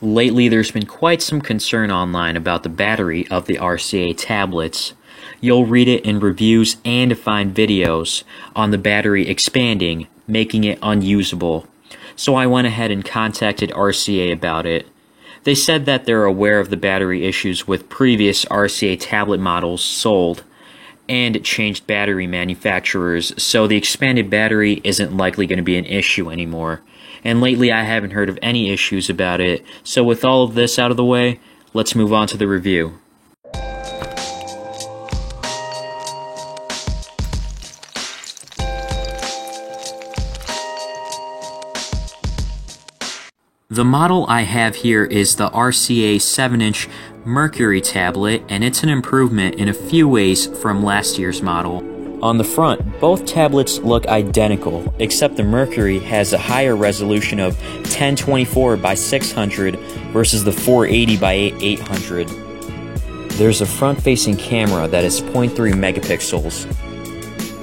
Lately, there's been quite some concern online about the battery of the RCA tablets. You'll read it in reviews and find videos on the battery expanding, making it unusable. So I went ahead and contacted RCA about it. They said that they're aware of the battery issues with previous RCA tablet models sold, and changed battery manufacturers, so the expanded battery isn't likely going to be an issue anymore. And lately I haven't heard of any issues about it, so with all of this out of the way, let's move on to the review. The model I have here is the RCA 7-inch Mercury tablet, and it's an improvement in a few ways from last year's model. On the front, both tablets look identical, except the Mercury has a higher resolution of 1024 by 600 versus the 480 by 800. There's a front-facing camera that is 0.3 megapixels.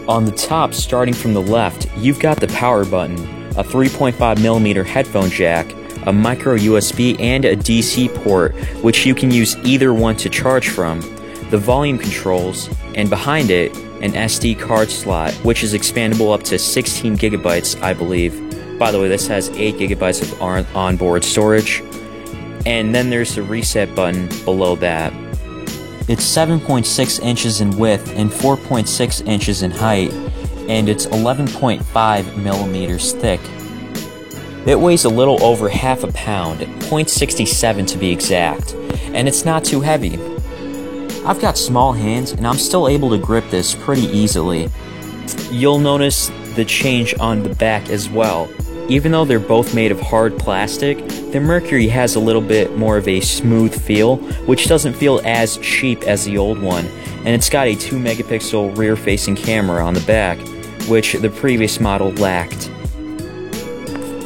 On the top, starting from the left, you've got the power button, a 3.5mm headphone jack, a micro USB, and a DC port, which you can use either one to charge from, the volume controls, and behind it, an SD card slot, which is expandable up to 16 gigabytes, I believe. By the way, this has 8 gigabytes of onboard storage. And then there's the reset button below that. It's 7.6 inches in width and 4.6 inches in height, and it's 11.5 millimeters thick. It weighs a little over half a pound, 0.67 to be exact, and it's not too heavy. I've got small hands and I'm still able to grip this pretty easily. You'll notice the change on the back as well. Even though they're both made of hard plastic, the Mercury has a little bit more of a smooth feel, which doesn't feel as cheap as the old one, and it's got a 2 megapixel rear-facing camera on the back, which the previous model lacked.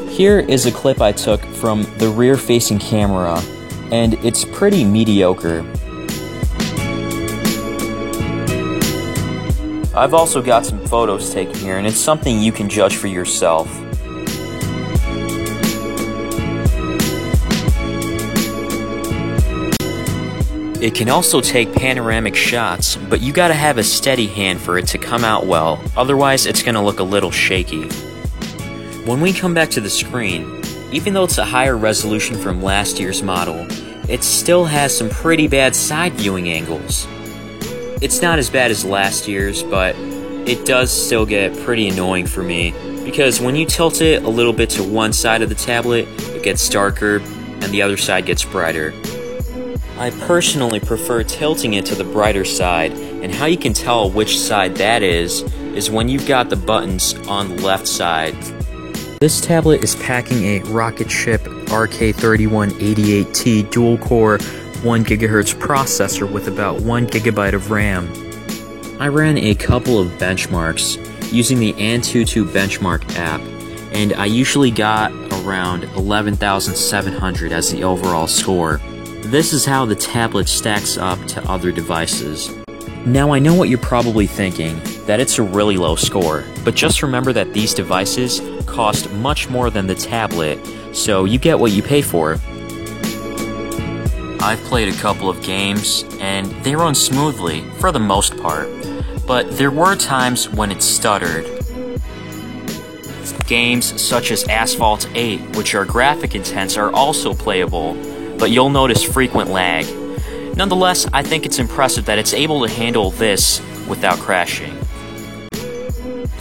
Here is a clip I took from the rear-facing camera, and it's pretty mediocre. I've also got some photos taken here, and it's something you can judge for yourself. It can also take panoramic shots, but you gotta have a steady hand for it to come out well, otherwise it's gonna look a little shaky. When we come back to the screen, even though it's a higher resolution from last year's model, it still has some pretty bad side viewing angles. It's not as bad as last year's, but it does still get pretty annoying for me, because when you tilt it a little bit to one side of the tablet, it gets darker, and the other side gets brighter. I personally prefer tilting it to the brighter side, and how you can tell which side that is when you've got the buttons on the left side. This tablet is packing a Rocketship RK3188T dual-core 1 GHz processor with about 1 GB of RAM. I ran a couple of benchmarks using the Antutu benchmark app, and I usually got around 11,700 as the overall score. This is how the tablet stacks up to other devices. Now I know what you're probably thinking, that it's a really low score, but just remember that these devices cost much more than the tablet, so you get what you pay for. I've played a couple of games, and they run smoothly, for the most part, but there were times when it stuttered. Games such as Asphalt 8, which are graphic intense, are also playable, but you'll notice frequent lag. Nonetheless, I think it's impressive that it's able to handle this without crashing.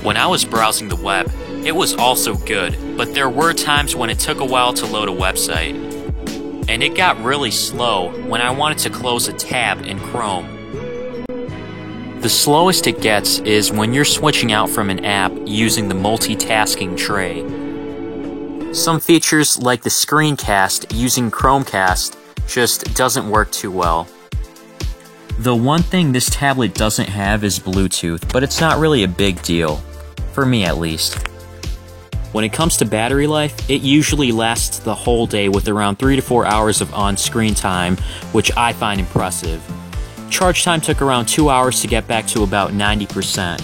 When I was browsing the web, it was also good, but there were times when it took a while to load a website. And it got really slow when I wanted to close a tab in Chrome. The slowest it gets is when you're switching out from an app using the multitasking tray. Some features like the screencast using Chromecast just doesn't work too well. The one thing this tablet doesn't have is Bluetooth, but it's not really a big deal, for me at least. When it comes to battery life, it usually lasts the whole day with around 3 to 4 hours of on-screen time, which I find impressive. Charge time took around 2 hours to get back to about 90%.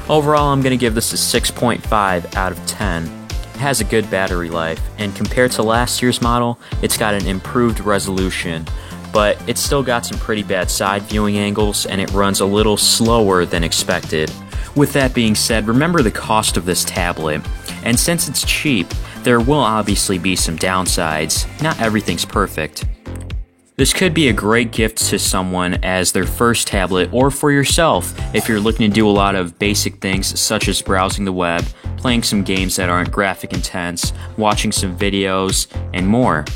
Overall, I'm going to give this a 6.5 out of 10. It has a good battery life, and compared to last year's model, it's got an improved resolution, but it's still got some pretty bad side viewing angles and it runs a little slower than expected. With that being said, remember the cost of this tablet, and since it's cheap, there will obviously be some downsides. Not everything's perfect. This could be a great gift to someone as their first tablet, or for yourself if you're looking to do a lot of basic things such as browsing the web, playing some games that aren't graphic intense, watching some videos, and more.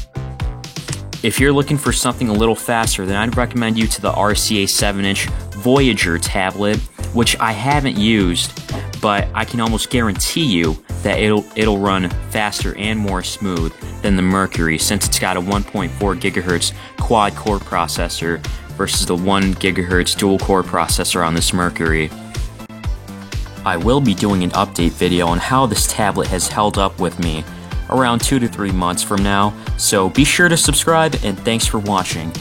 If you're looking for something a little faster, then I'd recommend you to the RCA 7-inch Voyager tablet, which I haven't used, but I can almost guarantee you that it'll run faster and more smooth than the Mercury, since it's got a 1.4 GHz quad-core processor versus the 1 GHz dual-core processor on this Mercury. I will be doing an update video on how this tablet has held up with me around 2 to 3 months from now, so be sure to subscribe and thanks for watching.